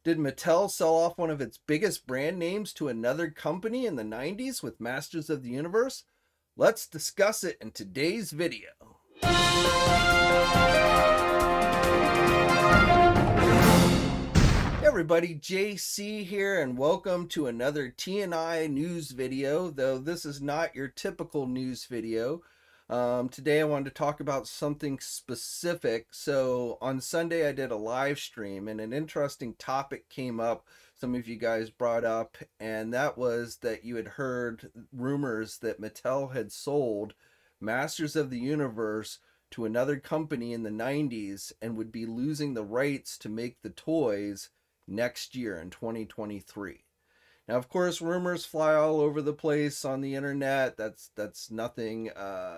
Did Mattel sell off one of its biggest brand names to another company in the 90s with Masters of the Universe? Let's discuss it in today's video. Hey everybody, JC here, and welcome to another TNI news video, though this is not your typical news video. Today I wanted to talk about something specific. So on Sunday I did a live stream and an interesting topic came up, some of you guys brought up, and that was that you had heard rumors that Mattel had sold Masters of the Universe to another company in the 90s and would be losing the rights to make the toys next year in 2023. Now, of course, rumors fly all over the place on the internet. That's nothing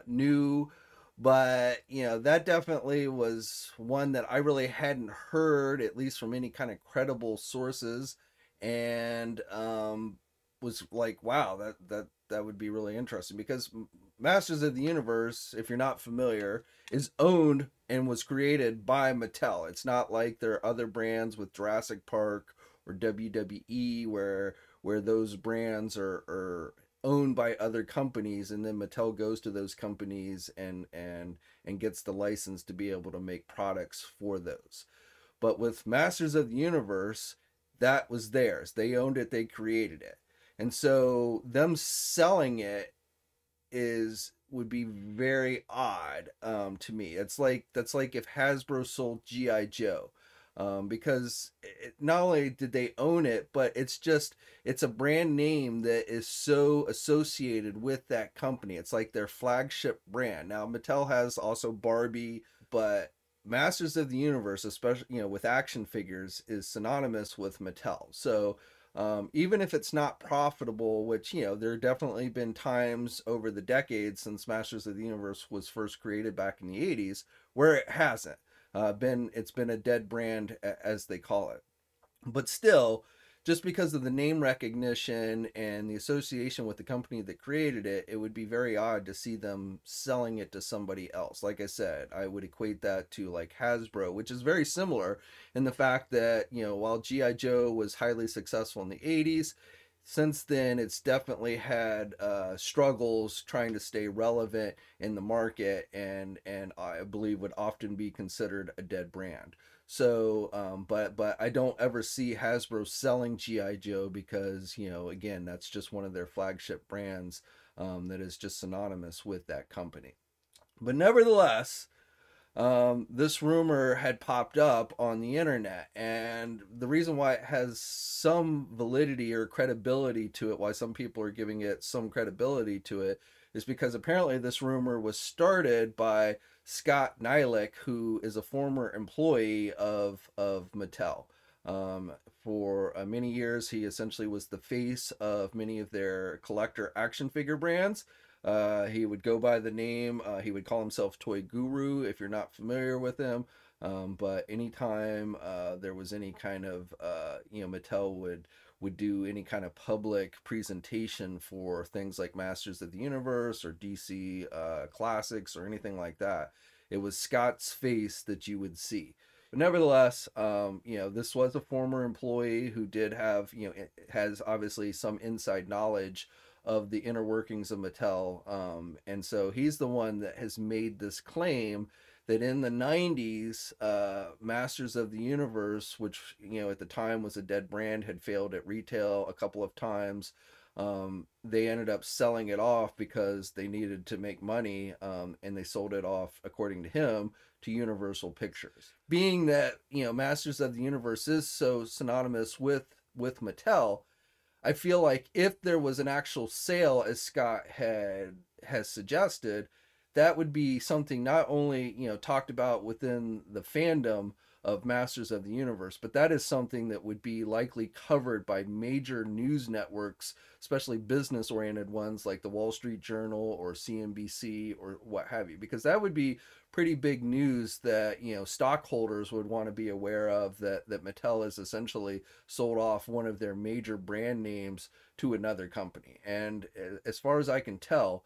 new, but that definitely was one that I really hadn't heard, at least from any kind of credible sources, and was like, wow, that would be really interesting, because Masters of the Universe, if you're not familiar, is owned and was created by Mattel. It's not like there are other brands with Jurassic Park or WWE where those brands are owned by other companies, and then Mattel goes to those companies and gets the license to be able to make products for those. But with Masters of the Universe, that was theirs. They owned it, they created it. And so them selling it would be very odd to me. That's like if Hasbro sold G.I. Joe. Because not only did they own it, but it's a brand name that is so associated with that company. It's like their flagship brand. Now, Mattel has also Barbie, but Masters of the Universe, especially with action figures, is synonymous with Mattel. So even if it's not profitable, which there have definitely been times over the decades since Masters of the Universe was first created back in the 80s where it hasn't. It's been a dead brand, as they call it. But still, just because of the name recognition and the association with the company that created it, it would be very odd to see them selling it to somebody else. Like I said, I would equate that to like Hasbro, which is very similar in the fact that, while G.I. Joe was highly successful in the 80s, since then, it's definitely had struggles trying to stay relevant in the market, and I believe would often be considered a dead brand. So, but I don't ever see Hasbro selling G.I. Joe because, again, that's just one of their flagship brands that is just synonymous with that company. But nevertheless, this rumor had popped up on the internet, and the reason why it has some validity or credibility to it, why some people are giving it some credibility to it, is because apparently this rumor was started by Scott Nylick, who is a former employee of Mattel. For many years, he essentially was the face of many of their collector action figure brands. He would go by the name, he would call himself Toy Guru, if you're not familiar with him. But anytime there was any kind of, Mattel would do any kind of public presentation for things like Masters of the Universe or DC Classics or anything like that, it was Scott's face that you would see. But nevertheless, this was a former employee who did have, has obviously some inside knowledge of the inner workings of Mattel, and so he's the one that has made this claim that in the 90s, Masters of the Universe, which at the time was a dead brand, had failed at retail a couple of times. They ended up selling it off because they needed to make money, and they sold it off, according to him, to Universal Pictures. Being that Masters of the Universe is so synonymous with Mattel, I feel like if there was an actual sale, as Scott has suggested, that would be something not only talked about within the fandom of Masters of the Universe, but that is something that would be likely covered by major news networks, especially business-oriented ones like the Wall Street Journal or CNBC or what have you, because that would be pretty big news that stockholders would want to be aware of, that Mattel has essentially sold off one of their major brand names to another company. And as far as I can tell,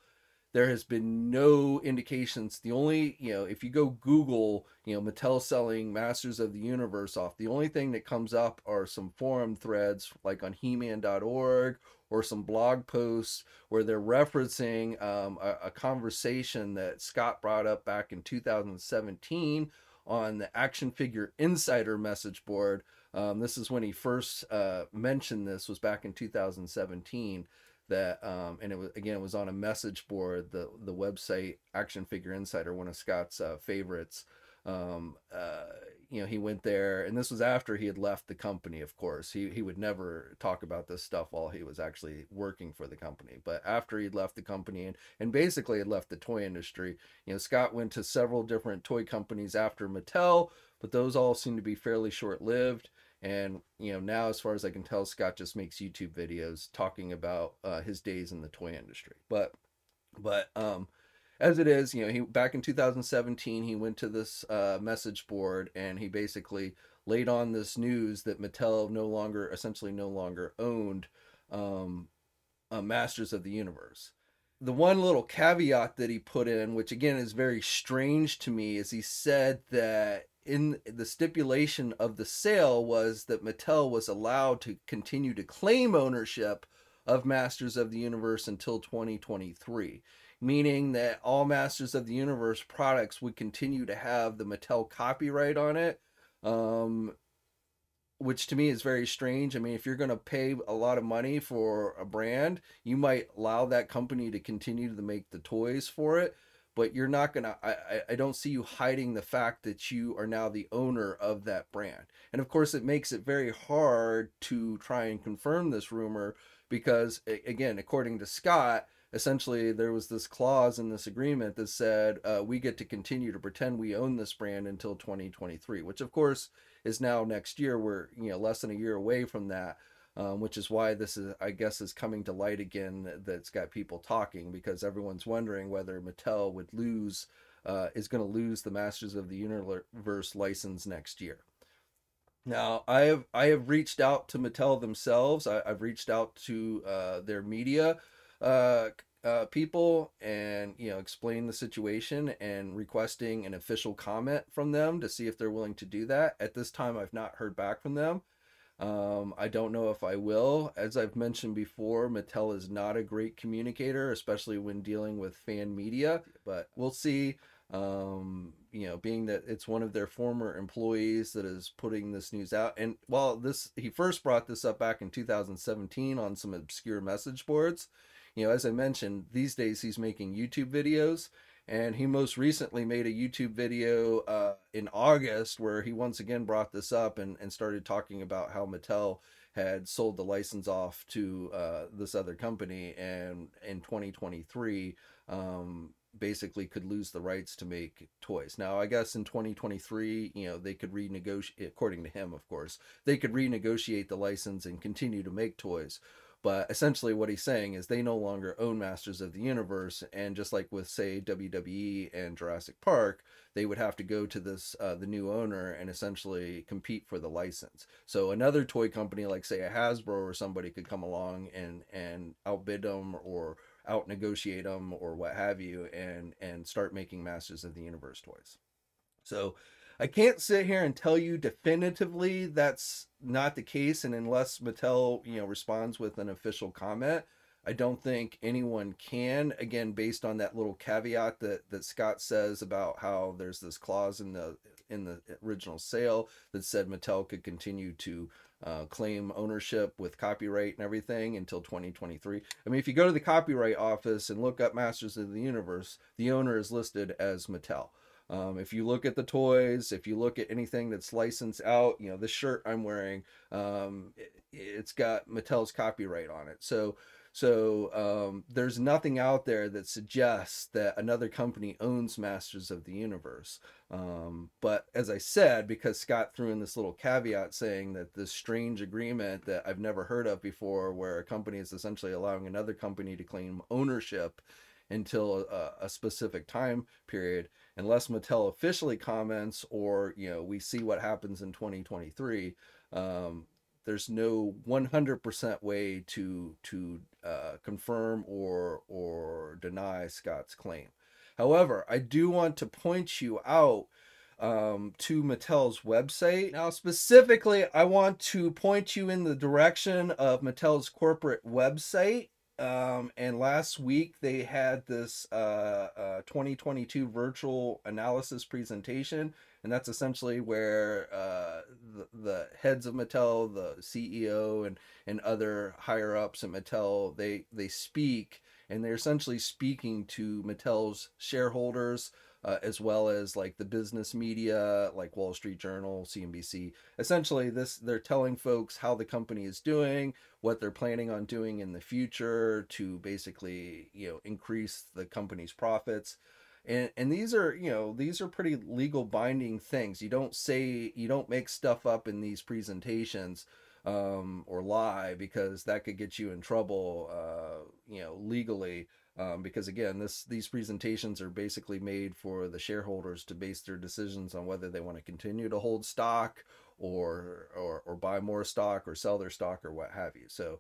there has been no indications. The only, if you go Google, Mattel selling Masters of the Universe off, the only thing that comes up are some forum threads like on He-Man.org or some blog posts where they're referencing a conversation that Scott brought up back in 2017 on the Action Figure Insider message board. This is when he first mentioned this, was back in 2017, that and it was on a message board, the website Action Figure Insider, one of Scott's favorites. um, uh, he went there, and this was after he had left the company. Of course, he would never talk about this stuff while he was actually working for the company, but after he'd left the company and basically had left the toy industry, Scott went to several different toy companies after Mattel, but those all seem to be fairly short-lived. And now, as far as I can tell, Scott just makes YouTube videos talking about his days in the toy industry. But as it is, he back in 2017 he went to this message board, and he basically laid on this news that Mattel essentially no longer owned Masters of the Universe. The one little caveat that he put in, which again is very strange to me, is he said that in the stipulation of the sale was that Mattel was allowed to continue to claim ownership of Masters of the Universe until 2023, meaning that all Masters of the Universe products would continue to have the Mattel copyright on it. Which to me is very strange. I mean, if you're going to pay a lot of money for a brand, you might allow that company to continue to make the toys for it, but you're not going to, I don't see you hiding the fact that you are now the owner of that brand. And of course, it makes it very hard to try and confirm this rumor because, again, according to Scott, essentially there was this clause in this agreement that said we get to continue to pretend we own this brand until 2023, which of course is now next year. We're less than a year away from that, which is why this is, I guess, is coming to light again. That's got people talking because everyone's wondering whether Mattel would is going to lose the Masters of the Universe license next year. Now, I have reached out to Mattel themselves. I've reached out to their media people, and explain the situation and requesting an official comment from them to see if they're willing to do that. At this time, I've not heard back from them. I don't know if I will. As I've mentioned before, Mattel is not a great communicator, especially when dealing with fan media, but we'll see. Being that it's one of their former employees that is putting this news out. And while he first brought this up back in 2017 on some obscure message boards, as I mentioned, these days he's making YouTube videos, and he most recently made a YouTube video in August where he once again brought this up and started talking about how Mattel had sold the license off to this other company, and in 2023 basically could lose the rights to make toys. Now, I guess in 2023, they could renegotiate, according to him, of course, they could renegotiate the license and continue to make toys. But essentially what he's saying is they no longer own Masters of the Universe, and just like with, say, WWE and Jurassic Park, they would have to go to this the new owner and essentially compete for the license. So another toy company like, say, a Hasbro or somebody could come along and outbid them or out negotiate them or what have you, and start making Masters of the Universe toys. So I can't sit here and tell you definitively that's not the case, and unless Mattel responds with an official comment, I don't think anyone can. Again, based on that little caveat that Scott says about how there's this clause in the original sale that said Mattel could continue to claim ownership with copyright and everything until 2023. I mean, if you go to the Copyright Office and look up Masters of the Universe, the owner is listed as Mattel. If you look at the toys, if you look at anything that's licensed out, this shirt I'm wearing, it's got Mattel's copyright on it. So there's nothing out there that suggests that another company owns Masters of the Universe. But as I said, because Scott threw in this little caveat saying that this strange agreement that I've never heard of before, where a company is essentially allowing another company to claim ownership until a specific time period, unless Mattel officially comments or we see what happens in 2023, there's no 100% way to confirm or deny Scott's claim. However, I do want to point you out to Mattel's website. Now, specifically, I want to point you in the direction of Mattel's corporate website. And last week they had this 2022 virtual analysis presentation, and that's essentially where the heads of Mattel, the CEO and other higher ups at Mattel, they speak, and they're essentially speaking to Mattel's shareholders, as well as like the business media like Wall Street Journal, CNBC. Essentially, they're telling folks how the company is doing, what they're planning on doing in the future to basically, increase the company's profits. And these are, these are pretty legal binding things. You don't make stuff up in these presentations, or lie, because that could get you in trouble, legally. Because again, these presentations are basically made for the shareholders to base their decisions on whether they want to continue to hold stock or buy more stock or sell their stock or what have you. So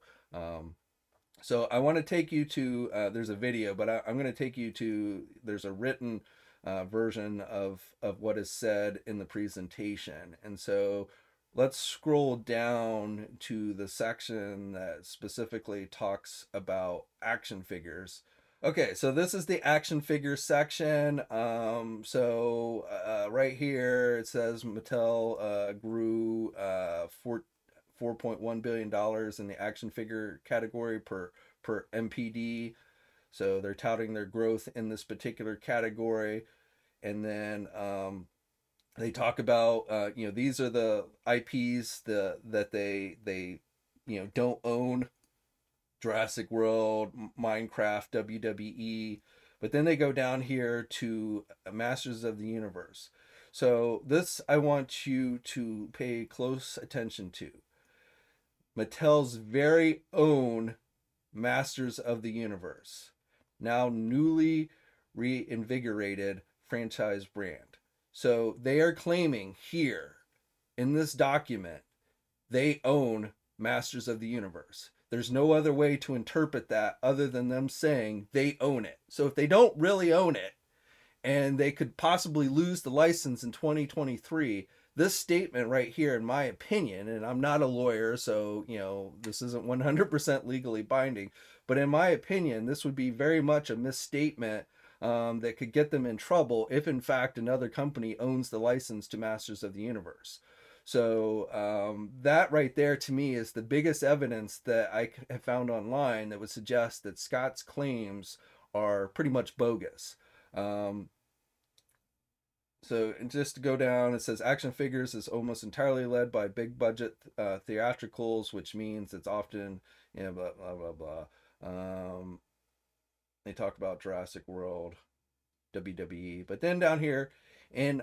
I want to take you to, there's a video, but I'm going to take you to, there's a written version of what is said in the presentation. And so let's scroll down to the section that specifically talks about action figures. Okay, so this is the action figure section. Right here it says Mattel grew $4.1 billion in the action figure category per MPD. So they're touting their growth in this particular category. And then they talk about, these are the IPs that they don't own: Jurassic World, Minecraft, WWE. But then they go down here to Masters of the Universe. So this I want you to pay close attention to. Mattel's very own Masters of the Universe, now newly reinvigorated franchise brand. So they are claiming here in this document they own Masters of the Universe. There's no other way to interpret that other than them saying they own it. So if they don't really own it, and they could possibly lose the license in 2023, this statement right here, in my opinion, and I'm not a lawyer, so this isn't 100% legally binding, but in my opinion, this would be very much a misstatement that could get them in trouble if in fact another company owns the license to Masters of the Universe. So that right there to me is the biggest evidence that I have found online that would suggest that Scott's claims are pretty much bogus. So just to go down, it says action figures is almost entirely led by big budget theatricals, which means it's often, blah, blah, blah, blah. They talk about Jurassic World, WWE. But then down here, in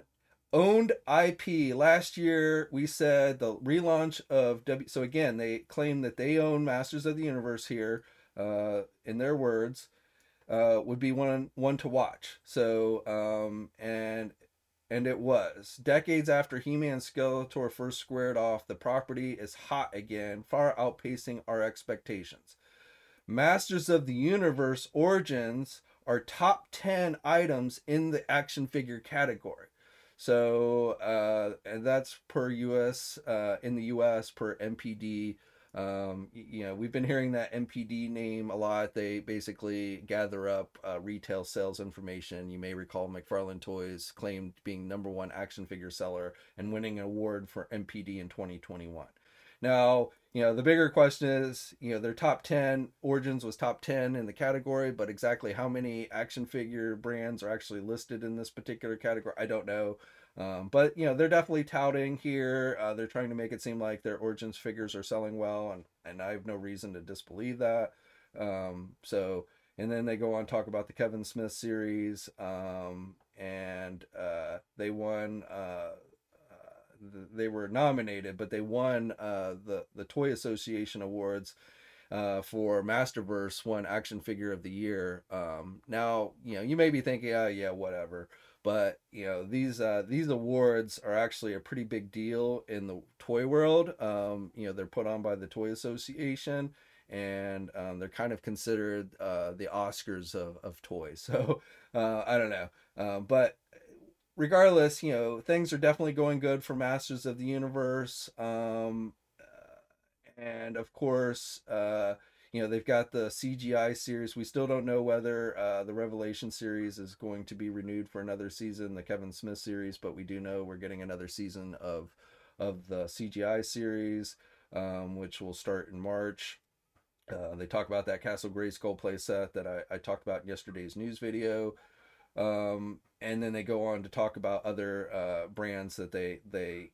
owned IP, last year we said the relaunch of so again, they claim that they own Masters of the Universe here, in their words, would be one to watch. So, and it was. Decades after He-Man and Skeletor first squared off, the property is hot again, far outpacing our expectations. Masters of the Universe Origins are top 10 items in the action figure category. So, and that's per US, in the US, per MPD. We've been hearing that MPD name a lot. They basically gather up retail sales information. You may recall McFarlane Toys claimed being #1 action figure seller and winning an award for MPD in 2021. Now, the bigger question is, their top 10, Origins was top 10 in the category, but exactly how many action figure brands are actually listed in this particular category, I don't know. But they're definitely touting here. They're trying to make it seem like their Origins figures are selling well, and I have no reason to disbelieve that. And then they go on to talk about the Kevin Smith series, and they won. They were nominated, but they won the Toy Association Awards for Masterverse, won Action Figure of the Year. Now, you may be thinking, oh yeah, whatever. But these awards are actually a pretty big deal in the toy world. They're put on by the Toy Association, and they're kind of considered the Oscars of toys. So I don't know, but regardless, things are definitely going good for Masters of the Universe. And of course, they've got the CGI series. We still don't know whether the Revelation series is going to be renewed for another season, the Kevin Smith series, but we do know we're getting another season of the CGI series, which will start in March. They talk about that Castle Grayskull playset that I talked about in yesterday's news video. And then they go on to talk about other brands that they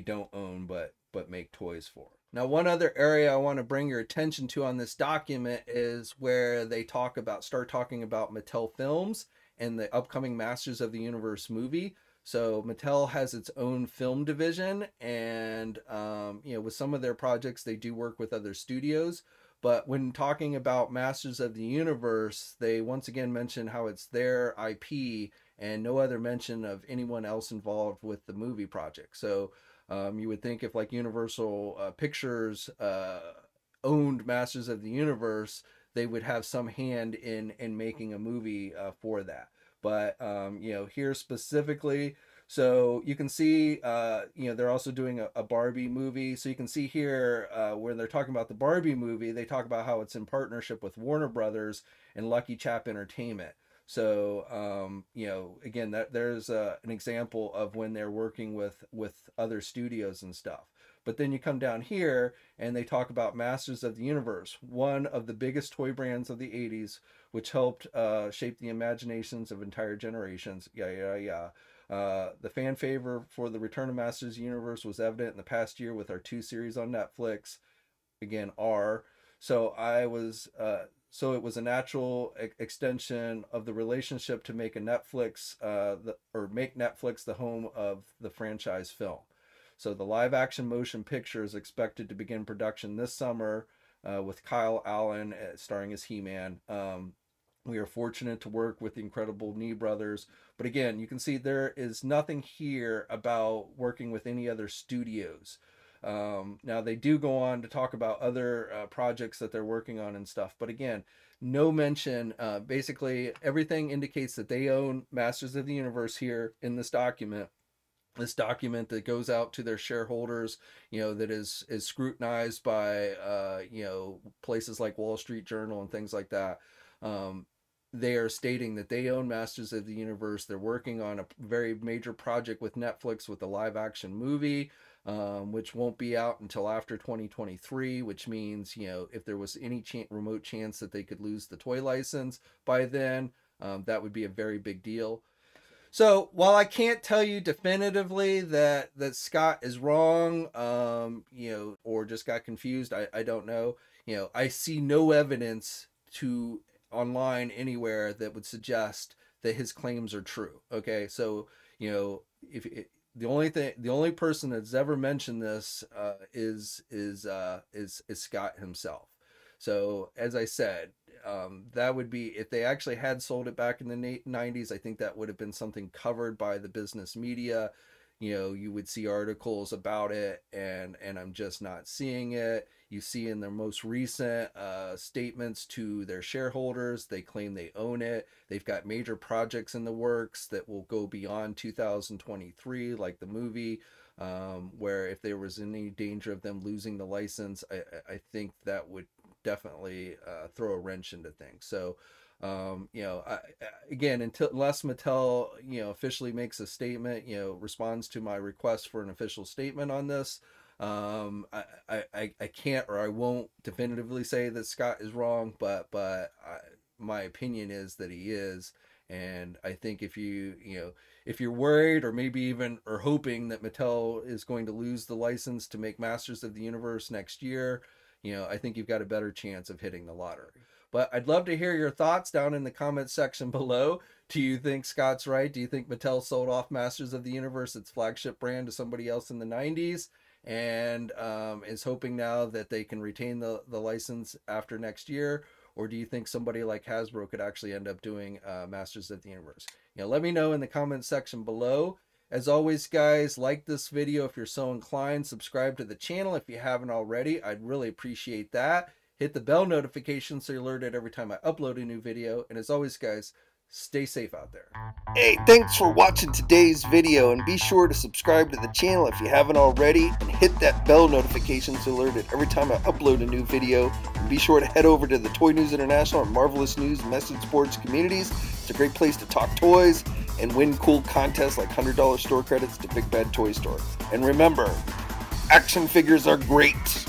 don't own but make toys for. Now, one other area I want to bring your attention to on this document is where they start talking about Mattel Films and the upcoming Masters of the Universe movie. So Mattel has its own film division, and with some of their projects, they do work with other studios. But when talking about Masters of the Universe, they once again mention how it's their IP and no other mention of anyone else involved with the movie project. So you would think if like Universal Pictures owned Masters of the Universe, they would have some hand in making a movie for that. But here specifically, so you can see, they're also doing a Barbie movie. So you can see here where they're talking about the Barbie movie, they talk about how it's in partnership with Warner Brothers and Lucky Chap Entertainment. So, again, there's an example of when they're working with other studios and stuff. But then you come down here and they talk about Masters of the Universe, one of the biggest toy brands of the 80s, which helped shape the imaginations of entire generations. The fan favor for the return of Masters of the Universe was evident in the past year with our 2 series on Netflix. Again, R. So it was a natural extension of the relationship to make make Netflix the home of the franchise film. So the live action motion picture is expected to begin production this summer with Kyle Allen starring as He-Man. We are fortunate to work with the incredible Nee brothers. But again, you can see there is nothing here about working with any other studios. Now, they do go on to talk about other projects that they're working on and stuff. But again, no mention. Basically, everything indicates that they own Masters of the Universe here in this document. This document that goes out to their shareholders, that is scrutinized by, places like Wall Street Journal and things like that. They are stating that they own Masters of the Universe. They're working on a very major project with Netflix with a live action movie, which won't be out until after 2023, which means, if there was any remote chance that they could lose the toy license by then, that would be a very big deal. So while I can't tell you definitively that Scott is wrong, or just got confused, I don't know. I see no evidence online anywhere that would suggest that his claims are true. Okay, so if the only person that's ever mentioned this is Scott himself. So as I said, that would be, if they actually had sold it back in the 90s, I think that would have been something covered by the business media. You would see articles about it, and I'm just not seeing it. You see in their most recent statements to their shareholders, they claim they own it. They've got major projects in the works that will go beyond 2023, like the movie, where if there was any danger of them losing the license, I think that would definitely throw a wrench into things. So again, unless Mattel, officially makes a statement, responds to my request for an official statement on this, I can't, or I won't definitively say that Scott is wrong, but my opinion is that he is. And I think if you're worried, or maybe even or hoping that Mattel is going to lose the license to make Masters of the Universe next year, I think you've got a better chance of hitting the lottery. But I'd love to hear your thoughts down in the comments section below. Do you think Scott's right? Do you think Mattel sold off Masters of the Universe, its flagship brand, to somebody else in the 90s, and is hoping now that they can retain the license after next year? or do you think somebody like Hasbro could actually end up doing Masters of the Universe? Let me know in the comment section below. As always, guys, like this video if you're so inclined. Subscribe to the channel if you haven't already. I'd really appreciate that. Hit the bell notification so you're alerted every time I upload a new video. And as always, guys, stay safe out there. Hey, thanks for watching today's video, and be sure to subscribe to the channel if you haven't already, and hit that bell notification so you're alerted every time I upload a new video. And be sure to head over to the Toy News International and Marvelous News Message Boards communities. It's a great place to talk toys and win cool contests like $100 store credits to Big Bad Toy Store. And remember, action figures are great.